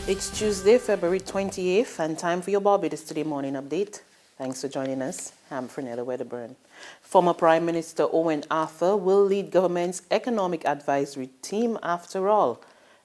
It's Tuesday, February 28th, and time for your Barbados Today morning update. Thanks for joining us. I'm Fernella Wedderburn. Former Prime Minister Owen Arthur will lead government's economic advisory team after all.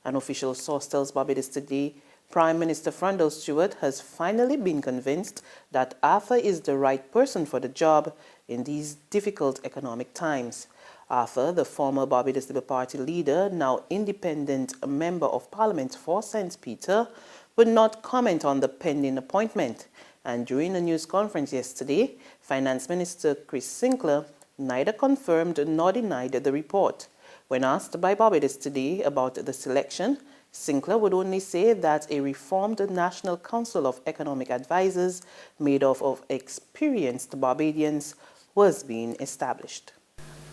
An official source tells Barbados Today Prime Minister Frondell Stewart has finally been convinced that Arthur is the right person for the job in these difficult economic times. Arthur, the former Barbados Labour Party leader, now independent member of Parliament for St. Peter, would not comment on the pending appointment. And during a news conference yesterday, Finance Minister Chris Sinclair neither confirmed nor denied the report. When asked by Barbados Today about the selection, Sinclair would only say that a reformed National Council of Economic Advisers made up of experienced Barbadians was being established.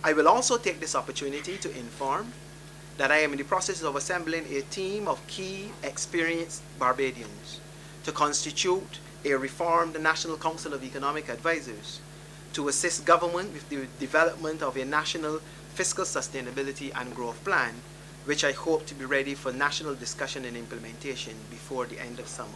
I will also take this opportunity to inform that I am in the process of assembling a team of key, experienced Barbadians to constitute a reformed National Council of Economic Advisers to assist government with the development of a national fiscal sustainability and growth plan, which I hope to be ready for national discussion and implementation before the end of summer.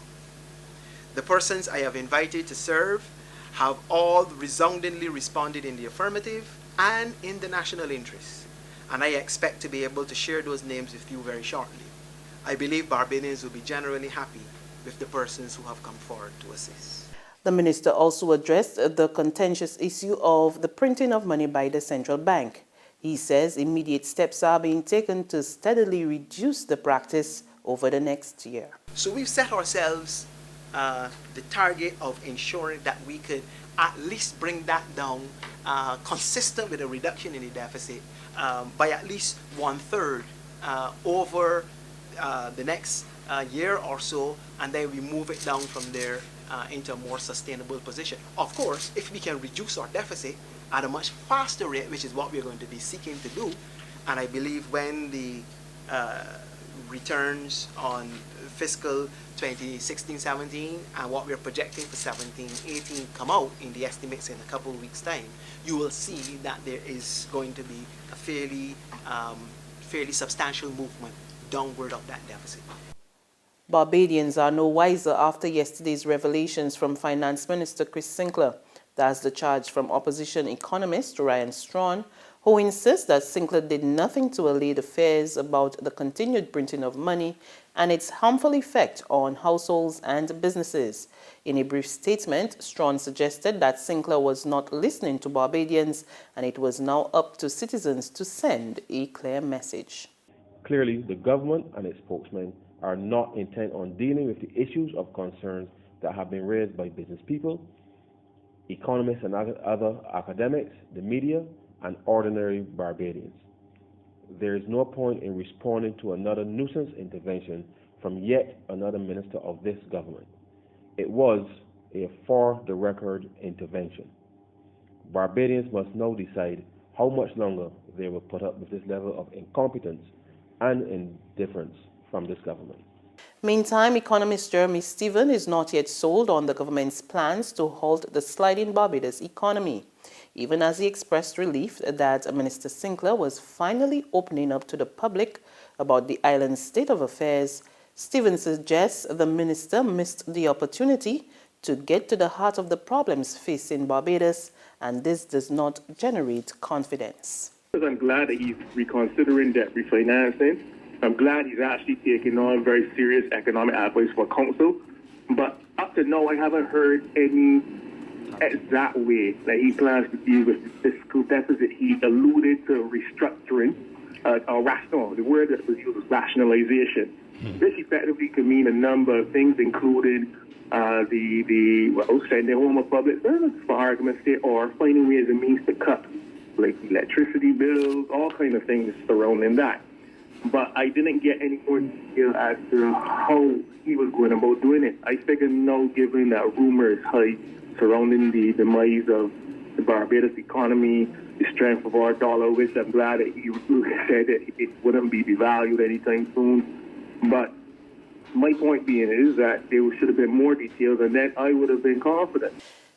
The persons I have invited to serve have all resoundingly responded in the affirmative and in the national interest, and I expect to be able to share those names with you very shortly. I believe Barbadians will be generally happy with the persons who have come forward to assist. The minister also addressed the contentious issue of the printing of money by the central bank. He says immediate steps are being taken to steadily reduce the practice over the next year. So we've set ourselves the target of ensuring that we could at least bring that down consistent with a reduction in the deficit by at least 1/3 over the next year or so, and then we move it down from there into a more sustainable position. Of course, if we can reduce our deficit at a much faster rate, which is what we're going to be seeking to do, and I believe when the returns on fiscal 2016-17 and what we're projecting for 17-18 come out in the estimates in a couple of weeks' time, you will see that there is going to be a fairly substantial movement downward of that deficit. Barbadians are no wiser after yesterday's revelations from Finance Minister Chris Sinclair. That's the charge from opposition economist Ryan Strawn, who insists that Sinclair did nothing to allay the fears about the continued printing of money and its harmful effect on households and businesses. In a brief statement, Strawn suggested that Sinclair was not listening to Barbadians and it was now up to citizens to send a clear message. Clearly, the government and its spokesmen are not intent on dealing with the issues of concerns that have been raised by business people, economists and other academics, the media, and ordinary Barbadians. There is no point in responding to another nuisance intervention from yet another minister of this government. It was a for-the-record intervention. Barbadians must now decide how much longer they will put up with this level of incompetence and indifference from this government. Meantime, economist Jeremy Stephen is not yet sold on the government's plans to halt the sliding Barbados economy, even as he expressed relief that Minister Sinclair was finally opening up to the public about the island's state of affairs. Stephen suggests the minister missed the opportunity to get to the heart of the problems facing Barbados, and this does not generate confidence. I'm glad that he's reconsidering debt refinancing. I'm glad he's actually taking on very serious economic advice for council. But up to now, I haven't heard any exact way that he plans to deal with the fiscal deficit. He alluded to restructuring, the word that was used was rationalization. This effectively could mean a number of things, including sending home a public service, for argument's sake, or finding ways and means to cut, like electricity bills, all kind of things surrounding that. But I didn't get any more detail as to how he was going about doing it. I figure now, given that rumor is high surrounding the demise of the Barbados economy, the strength of our dollar, which I'm glad that he said that it wouldn't be devalued anytime soon. But my point being is that there should have been more details, and then I would have been confident.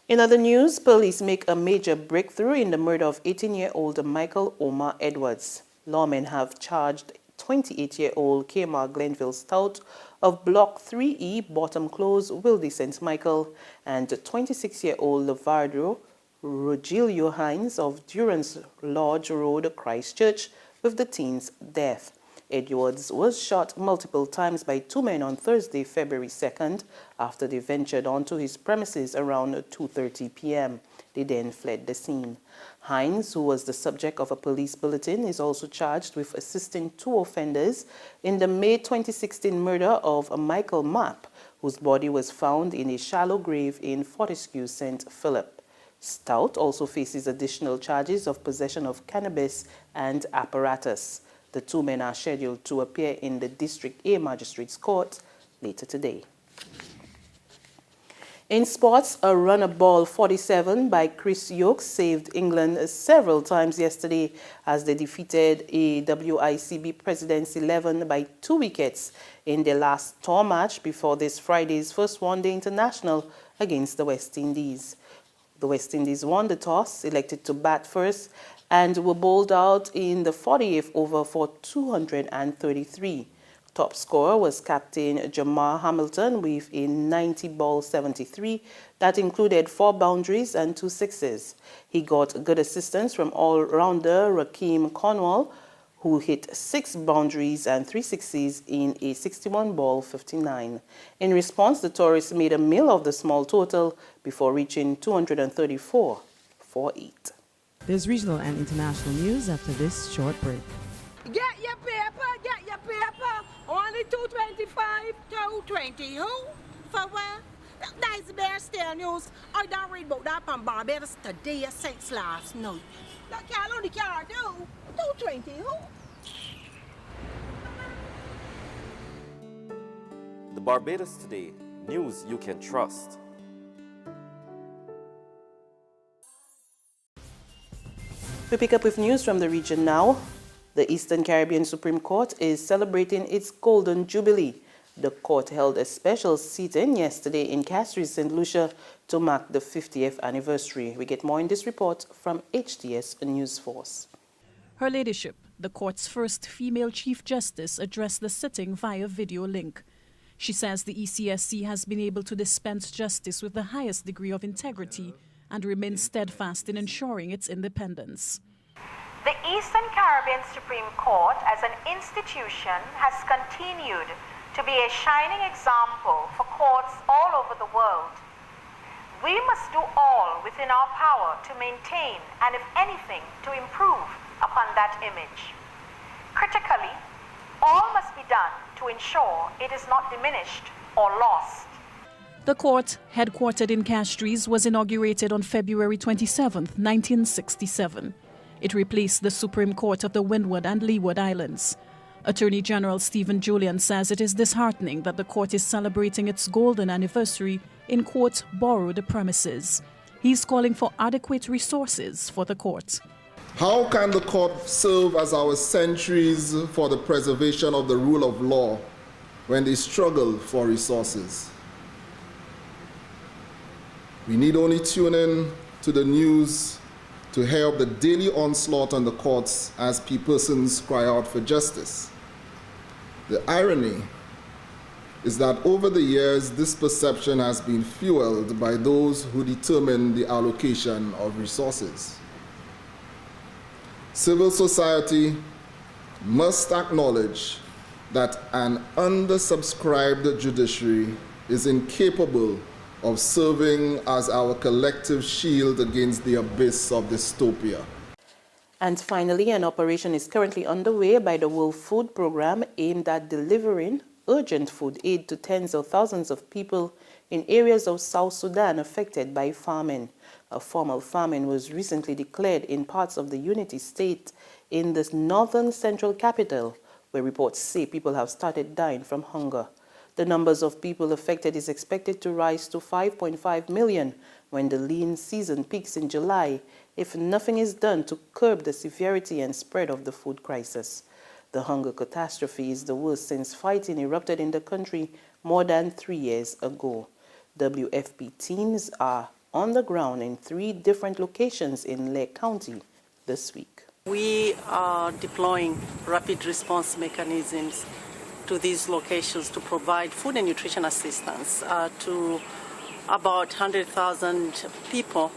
In other news, police make a major breakthrough in the murder of 18-year-old Michael Omar Edwards. Lawmen have charged 28-year-old Kmart Glenville Stout of Block 3E, Bottom Close, Wildy St. Michael, and 26-year-old Levardo Rogelio Hines of Durance Lodge Road, Christchurch, with the teen's death. Edwards was shot multiple times by two men on Thursday, February 2nd, after they ventured onto his premises around 2:30 p.m. They then fled the scene. Hines, who was the subject of a police bulletin, is also charged with assisting two offenders in the May 2016 murder of Michael Mapp, whose body was found in a shallow grave in Fortescue, St. Philip. Stout also faces additional charges of possession of cannabis and apparatus. The two men are scheduled to appear in the District A Magistrates Court later today. In sports, a runner ball 47 by Chris Yokes saved England several times yesterday as they defeated a WICB President's 11 by 2 wickets in their last tour match before this Friday's first one-day international against the West Indies. The West Indies won the toss, elected to bat first, and were bowled out in the 48th over for 233. Top scorer was Captain Jamar Hamilton with a 90-ball 73 that included 4 boundaries and 2 sixes. He got good assistance from all-rounder Rakeem Cornwall, who hit 6 boundaries and 3 sixes in a 61-ball 59. In response, the tourists made a meal of the small total before reaching 234 for 8. There's regional and international news after this short break. Get your paper, get your paper. Only 225, 220. Who? For what? That's Bear Still News. I don't read about that from Barbados today since last night. That can't only can't do. 220. Who? The Barbados Today, news you can trust. We pick up with news from the region now. The Eastern Caribbean Supreme Court is celebrating its Golden Jubilee. The court held a special sit-in yesterday in Castries, St. Lucia to mark the 50th anniversary. We get more in this report from HTS News Force. Her Ladyship, the court's first female Chief Justice, addressed the sitting via video link. She says the ECSC has been able to dispense justice with the highest degree of integrity and remains steadfast in ensuring its independence. The Eastern Caribbean Supreme Court as an institution has continued to be a shining example for courts all over the world. We must do all within our power to maintain and, if anything, to improve upon that image. Critically, all must be done to ensure it is not diminished or lost. The court, headquartered in Castries, was inaugurated on February 27, 1967. It replaced the Supreme Court of the Windward and Leeward Islands. Attorney General Stephen Julian says it is disheartening that the court is celebrating its golden anniversary in, quote, borrowed premises. He's calling for adequate resources for the court. How can the court serve as our sentries for the preservation of the rule of law when they struggle for resources? We need only tune in to the news to hear of the daily onslaught on the courts as persons cry out for justice. The irony is that over the years, this perception has been fueled by those who determine the allocation of resources. Civil society must acknowledge that an undersubscribed judiciary is incapable of serving as our collective shield against the abyss of dystopia. And finally, an operation is currently underway by the World Food Programme aimed at delivering urgent food aid to tens of thousands of people in areas of South Sudan affected by famine. A formal famine was recently declared in parts of the Unity State in the northern central capital, where reports say people have started dying from hunger. The numbers of people affected is expected to rise to 5.5 million when the lean season peaks in July, if nothing is done to curb the severity and spread of the food crisis. The hunger catastrophe is the worst since fighting erupted in the country more than 3 years ago. WFP teams are on the ground in 3 different locations in Lake County this week. We are deploying rapid response mechanisms to these locations to provide food and nutrition assistance to about 100,000 people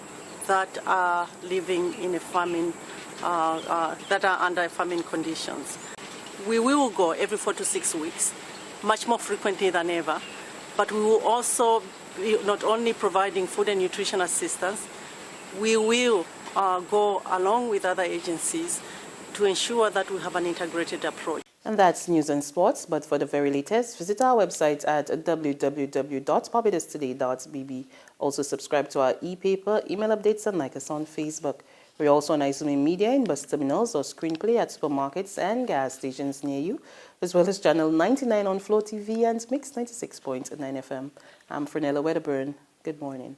that are living in a famine, that are under famine conditions. We will go every 4 to 6 weeks, much more frequently than ever, but we will also be not only providing food and nutrition assistance, we will go along with other agencies to ensure that we have an integrated approach. And that's news and sports, but for the very latest, visit our website at www.barbadostoday.bb. Also subscribe to our e-paper, email updates, and like us on Facebook. We're also on Izumi Media in bus terminals or screenplay at supermarkets and gas stations near you, as well as Channel 99 on Flow TV and Mix 96.9 FM. I'm Frenella Wedderburn. Good morning.